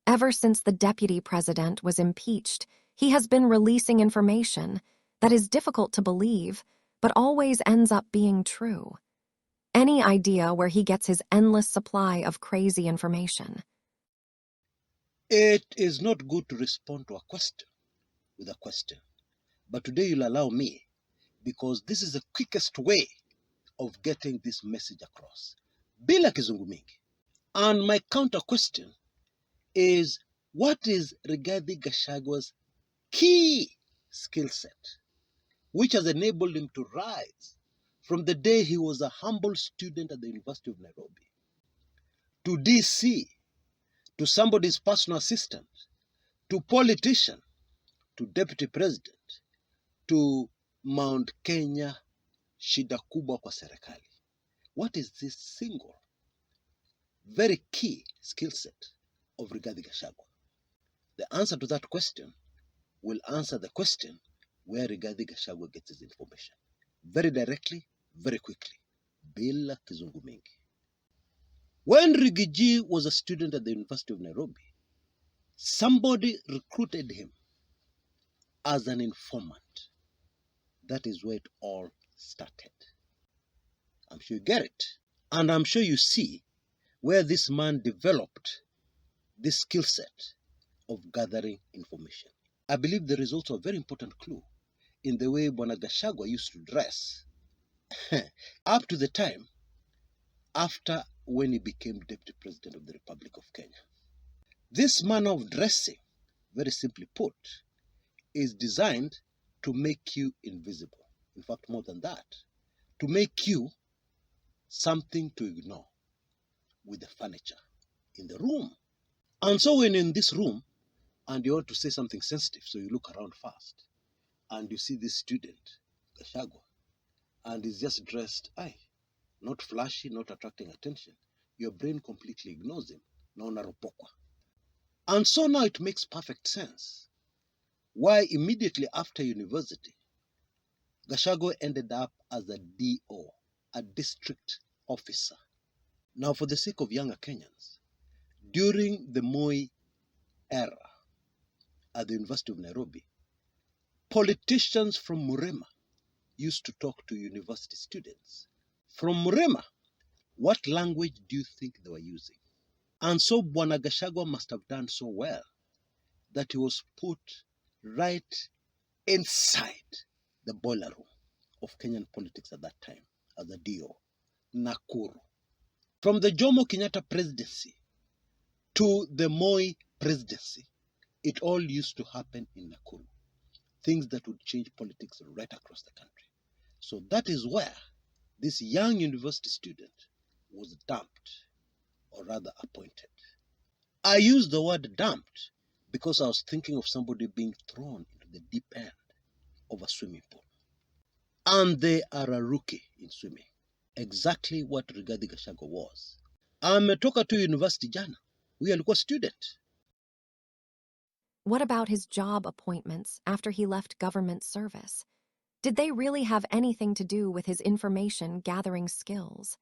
Ever since the deputy president was impeached, he has been releasing information that is difficult to believe, but always ends up being true. Any idea where he gets his endless supply of crazy information? It is not good to respond to a question with a question, but today you'll allow me, because this is the quickest way of getting this message across. Bila kizungu mingi. And my counter question is, what is Rigathi Gachagua's key skill set, which has enabled him to rise from the day he was a humble student at the University of Nairobi to DC, to somebody's personal assistant, to politician, to deputy president, to Mount Kenya, shida kubwa kwa serikali? What is this single, very key skill set of Rigathi Gachagua? The answer to that question will answer the question where Rigathi Gachagua gets his information. Very directly, very quickly. Bila kizungu mingi. When Rigiji was a student at the University of Nairobi, somebody recruited him as an informant. That is where it all started. I'm sure you get it. And I'm sure you see where this man developed this skill set of gathering information. I believe there is also a very important clue in the way Bwana Gachagua used to dress up to the time after when he became Deputy President of the Republic of Kenya. This manner of dressing, very simply put, is designed to make you invisible. In fact, more than that, to make you something to ignore with the furniture in the room. And so when in this room, and you want to say something sensitive, so you look around first, and you see this student, Gachagua, and he's just dressed, not flashy, not attracting attention. Your brain completely ignores him. Naona ropokwa. And so now it makes perfect sense why immediately after university, Gachagua ended up as a DO, a district officer. Now, for the sake of younger Kenyans, during the Moi era at the University of Nairobi, politicians from Murema used to talk to university students. From Murema, what language do you think they were using? And so Bwana Gachagua must have done so well that he was put right inside the boiler room of Kenyan politics at that time as a DO, Nakuru. From the Jomo Kenyatta presidency to the Moi presidency, it all used to happen in Nakuru. Things that would change politics right across the country. So that is where this young university student was dumped, or rather appointed. I use the word dumped because I was thinking of somebody being thrown into the deep end of a swimming pool. And they are a rookie in swimming. Exactly what Rigathi Gachagua was. Ametoka to university jana. Huyu alikuwa student. What about his job appointments after he left government service? Did they really have anything to do with his information gathering skills?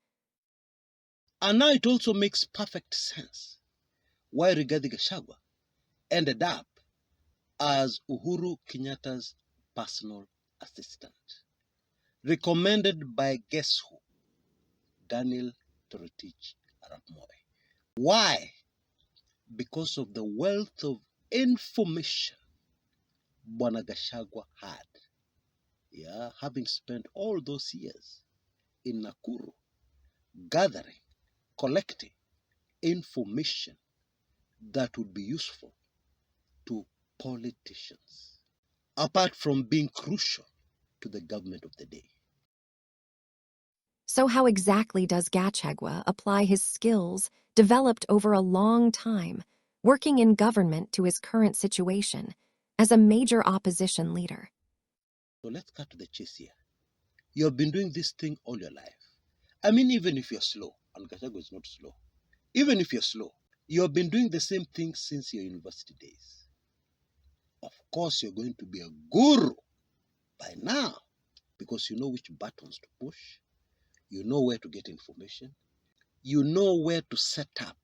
And now it also makes perfect sense why Rigathi Gachagua ended up as Uhuru Kenyatta's personal assistant, recommended by guess who? Daniel Toroitich arap Moi. Why? Because of the wealth of information Bwana Gachagua had. Having spent all those years in Nakuru, gathering, collecting information that would be useful to politicians, apart from being crucial to the government of the day. So how exactly does Gachagua apply his skills developed over a long time, working in government, to his current situation as a major opposition leader? So let's cut to the chase here. You have been doing this thing all your life. I mean, even if you're slow, and Gachagua is not slow, even if you're slow, you have been doing the same thing since your university days. Of course, you're going to be a guru by now because you know which buttons to push, you know where to get information, you know where to set up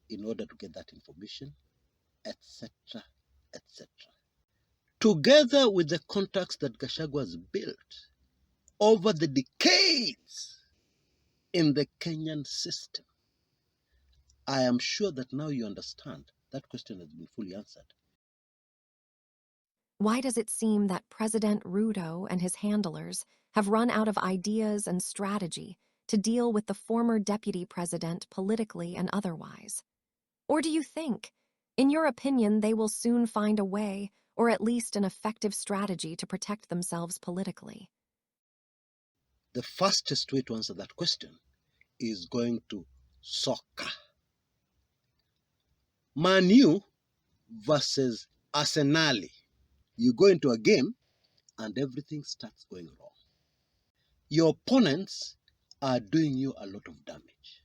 in order to get that information, etc., etc. Together with the contacts that Gachagua has built over the decades in the Kenyan system, I am sure that now you understand that question has been fully answered. Why does it seem that President Ruto and his handlers have run out of ideas and strategy to deal with the former deputy president politically and otherwise? Or do you think, in your opinion, they will soon find a way, or at least an effective strategy to protect themselves politically? The fastest way to answer that question is going to soccer. Man U versus Arsenal. You go into a game and everything starts going wrong. Your opponents are doing you a lot of damage.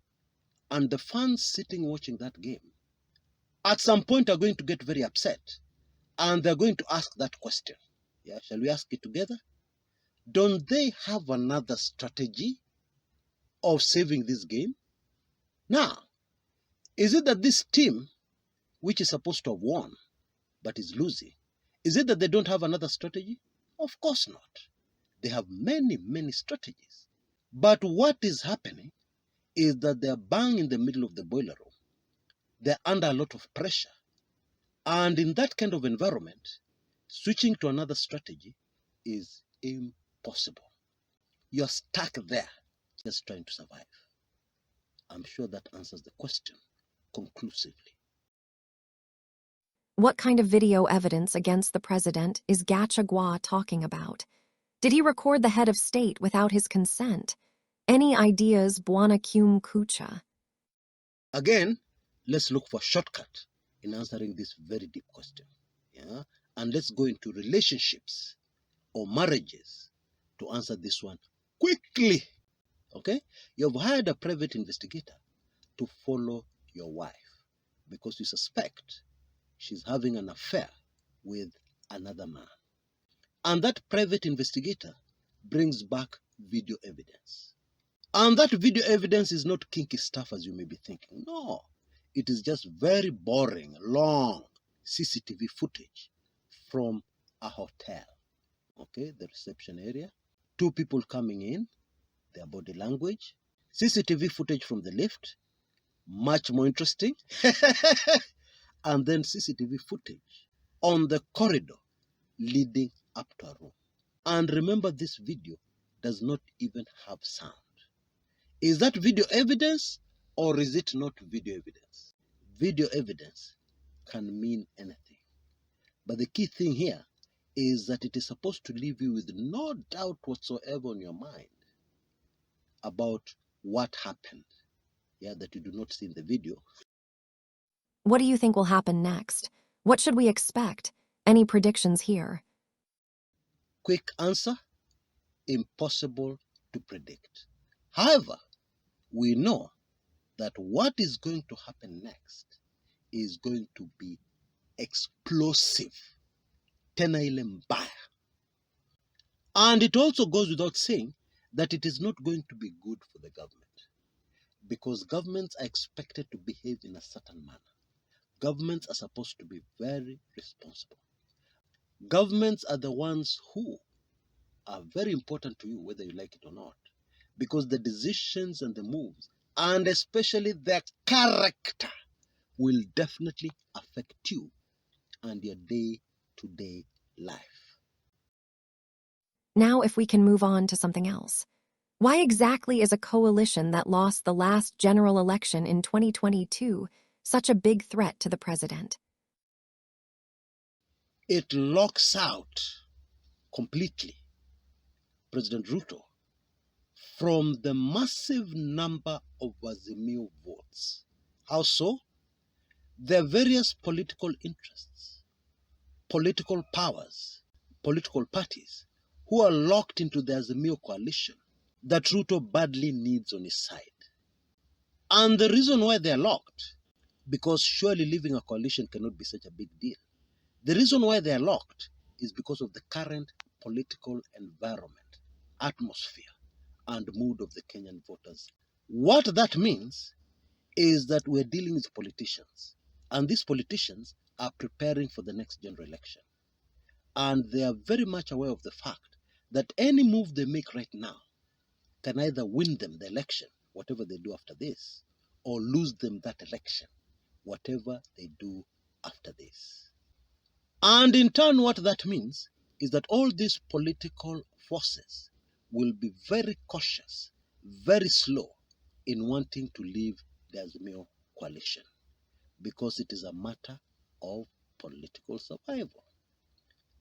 And the fans sitting watching that game at some point are going to get very upset. And they're going to ask that question. Yeah, shall we ask it together? Don't they have another strategy of saving this game? Now, is it that this team, which is supposed to have won, but is losing, is it that they don't have another strategy? Of course not. They have many, many strategies. But what is happening is that they're bang in the middle of the boiler room. They're under a lot of pressure. And in that kind of environment, switching to another strategy is impossible. You're stuck there just trying to survive. I'm sure that answers the question conclusively. What kind of video evidence against the president is Gachagua talking about? Did he record the head of state without his consent? Any ideas, Bwana Cum Kucha? Again, let's look for a shortcut in answering this very deep question. Yeah? And let's go into relationships or marriages to answer this one quickly. Okay? You've hired a private investigator to follow your wife because you suspect she's having an affair with another man. And that private investigator brings back video evidence. And that video evidence is not kinky stuff as you may be thinking. No, it is just very boring, long CCTV footage from a hotel. Okay, the reception area. Two people coming in, their body language. CCTV footage from the lift, much more interesting. And then CCTV footage on the corridor leading up to a room. And remember, this video does not even have sound. Is that video evidence or is it not video evidence? Video evidence can mean anything. But the key thing here is that it is supposed to leave you with no doubt whatsoever on your mind about what happened. Yeah, that you do not see in the video. What do you think will happen next? What should we expect? Any predictions here? Quick answer, impossible to predict. However, we know that what is going to happen next is going to be explosive. Tena ile mbaya. And it also goes without saying that it is not going to be good for the government, because governments are expected to behave in a certain manner. Governments are supposed to be very responsible. Governments are the ones who are very important to you, whether you like it or not, because the decisions and the moves, and especially their character, will definitely affect you and your day-to-day life. Now, if we can move on to something else. Why exactly is a coalition that lost the last general election in 2022 such a big threat to the president? It locks out completely President Ruto from the massive number of Azimio votes. How so? There are various political interests, political powers, political parties who are locked into the Azimio coalition that Ruto badly needs on his side. And the reason why they're locked, because surely leaving a coalition cannot be such a big deal. The reason why they're locked is because of the current political environment, atmosphere, and mood of the Kenyan voters. What that means is that we're dealing with politicians, and these politicians are preparing for the next general election. And they are very much aware of the fact that any move they make right now can either win them the election, whatever they do after this, or lose them that election, whatever they do after this. And in turn, what that means is that all these political forces will be very cautious, very slow in wanting to leave the Azimio coalition, because it is a matter of political survival.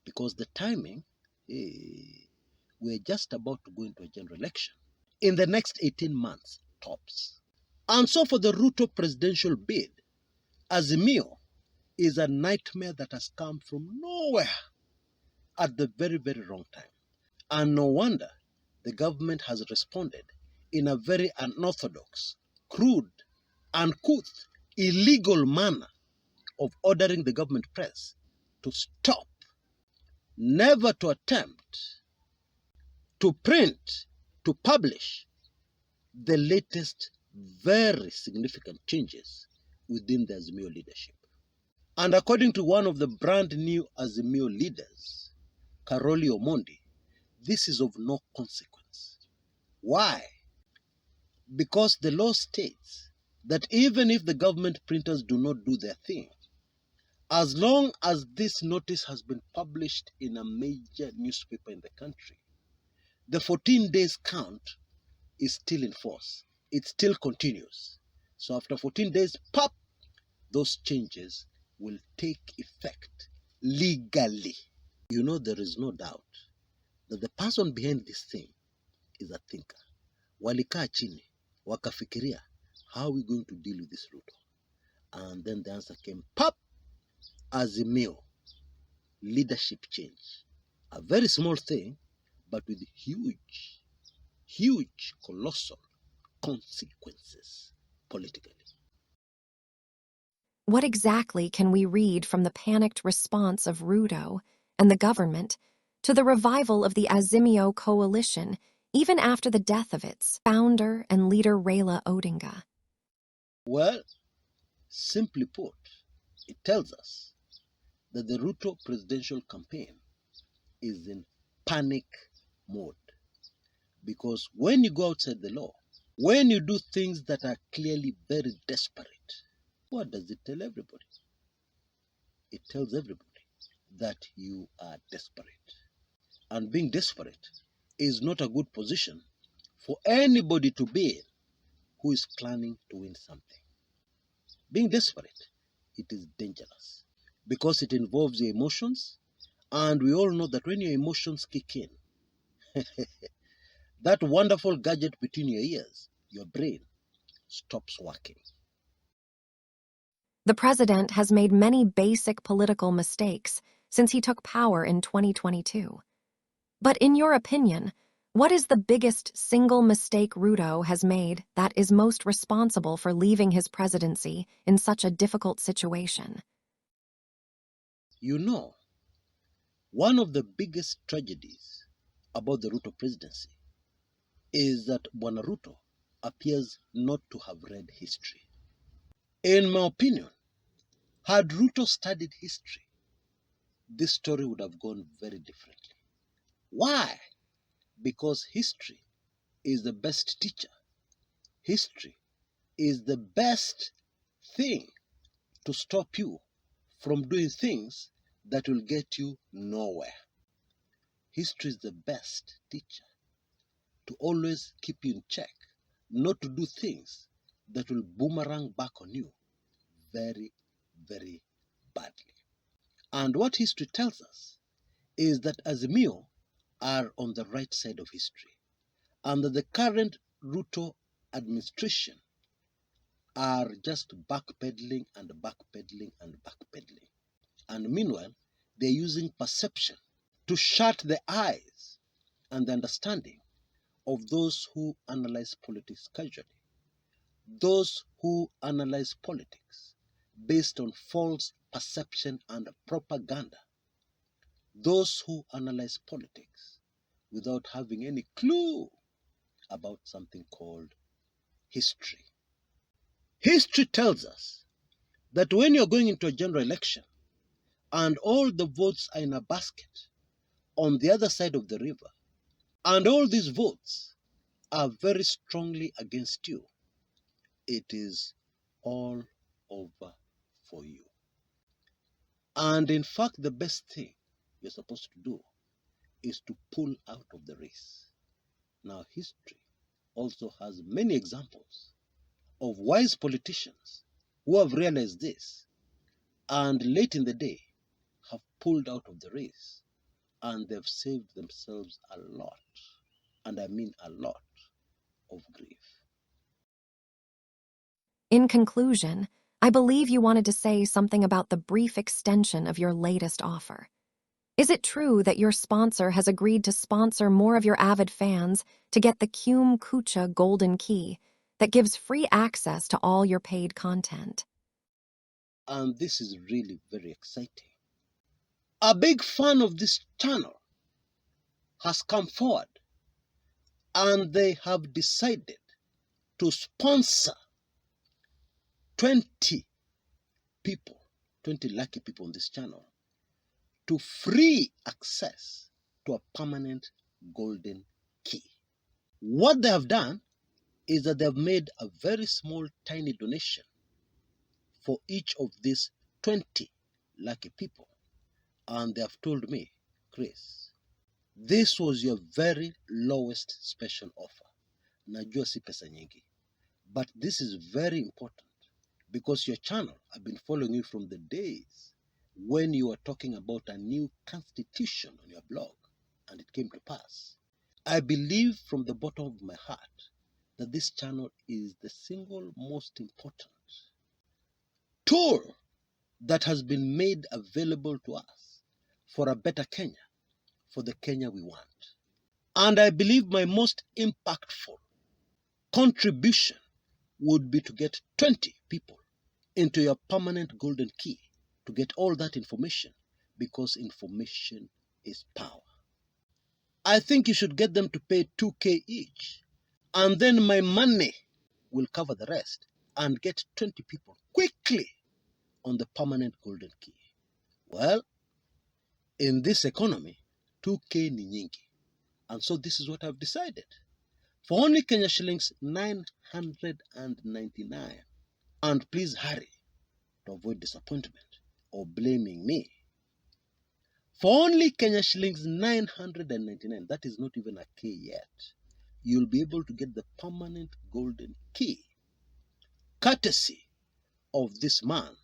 Because the timing, we're just about to go into a general election in the next 18 months tops. And so for the Ruto presidential bid, Azimio is a nightmare that has come from nowhere at the very, very wrong time. And no wonder the government has responded in a very unorthodox, crude, uncouth, illegal manner of ordering the government press to stop, never to attempt to print, to publish the latest very significant changes within the Azimio leadership. And according to one of the brand new Azimio leaders, Karoli Omondi, this is of no consequence. Why? Because the law states that even if the government printers do not do their thing, as long as this notice has been published in a major newspaper in the country, the 14 days count is still in force. It still continues. So after 14 days, pop, those changes will take effect legally. You know, there is no doubt that the person behind this thing is a thinker. Walikaa chini, wakafikiria, how are we going to deal with this Ruto? And then the answer came, pop, Azimio, leadership change. A very small thing, but with huge, colossal consequences politically. What exactly can we read from the panicked response of Ruto and the government to the revival of the Azimio coalition, even after the death of its founder and leader Raila Odinga? Well, simply put, it tells us that the Ruto presidential campaign is in panic mode. Because when you go outside the law, when you do things that are clearly very desperate, what does it tell everybody? It tells everybody that you are desperate. And being desperate is not a good position for anybody to be in who is planning to win something. Being desperate, it is dangerous because it involves your emotions, and we all know that when your emotions kick in, that wonderful gadget between your ears, your brain, stops working. The president has made many basic political mistakes since he took power in 2022. But in your opinion, what is the biggest single mistake Ruto has made that is most responsible for leaving his presidency in such a difficult situation? You know, one of the biggest tragedies about the Ruto presidency is that Bwana Ruto appears not to have read history. In my opinion, had Ruto studied history, this story would have gone very differently. Why? Because history is the best teacher. History is the best thing to stop you from doing things that will get you nowhere. History is the best teacher to always keep you in check, not to do things that will boomerang back on you very, very badly. And what history tells us is that Azimio are on the right side of history, and that the current Ruto administration are just backpedaling and backpedaling and backpedaling. And meanwhile, they're using perception to shut the eyes and the understanding of those who analyze politics casually, those who analyze politics based on false perception and propaganda, those who analyze politics without having any clue about something called history. History tells us that when you're going into a general election, and all the votes are in a basket on the other side of the river, and all these votes are very strongly against you, it is all over for you. And in fact, the best thing you're supposed to do is to pull out of the race. Now, history also has many examples of wise politicians who have realized this and late in the day have pulled out of the race, and they've saved themselves a lot, and I mean a lot, of grief. In conclusion, I believe you wanted to say something about the brief extension of your latest offer. Is it true that your sponsor has agreed to sponsor more of your avid fans to get the Cum Kucha Golden Key that gives free access to all your paid content? And this is really very exciting. A big fan of this channel has come forward, and they have decided to sponsor 20 people, 20 lucky people on this channel, to free access to a permanent golden key. What they have done is that they have made a very small, tiny donation for each of these 20 lucky people. And they have told me, Chris, this was your very lowest special offer. Najua si pesa nyingi. But this is very important because your channel, I've been following you from the days when you were talking about a new constitution on your blog, and it came to pass. I believe from the bottom of my heart that this channel is the single most important tool that has been made available to us for a better Kenya, for the Kenya we want. And I believe my most impactful contribution would be to get 20 people into your permanent golden key to get all that information, because information is power. I think you should get them to pay 2K each, and then my money will cover the rest, and get 20 people quickly on the permanent golden key. Well, in this economy, 2K ni nyingi. And so this is what I've decided. For only Kenya shillings 999. And please hurry to avoid disappointment or blaming me. For only Kenya shillings 999, that is not even a K yet, you'll be able to get the permanent golden key, courtesy of this man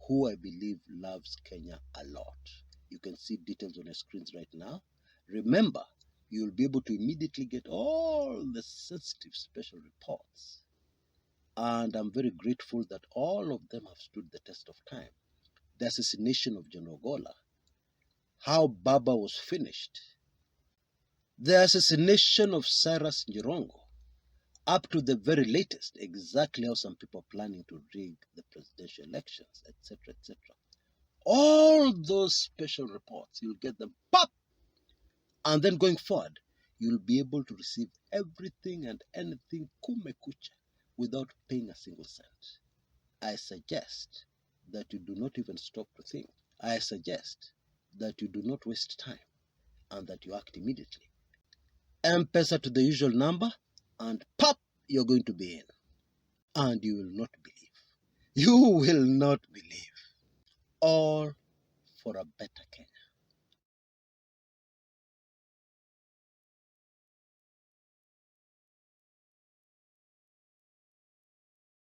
who I believe loves Kenya a lot. You can see details on your screens right now. Remember, you'll be able to immediately get all the sensitive special reports. And I'm very grateful that all of them have stood the test of time. The assassination of John Ogola, how Baba was finished, the assassination of Cyrus Njirongo, up to the very latest, exactly how some people are planning to rig the presidential elections, etc., etc. All those special reports, you'll get them, pop! And then going forward, you'll be able to receive everything and anything kumekucha without paying a single cent. I suggest that you do not even stop to think. I suggest that you do not waste time and that you act immediately. M-Pesa to the usual number, and pop, you're going to be in. And you will not believe. You will not believe. All for a better Kenya.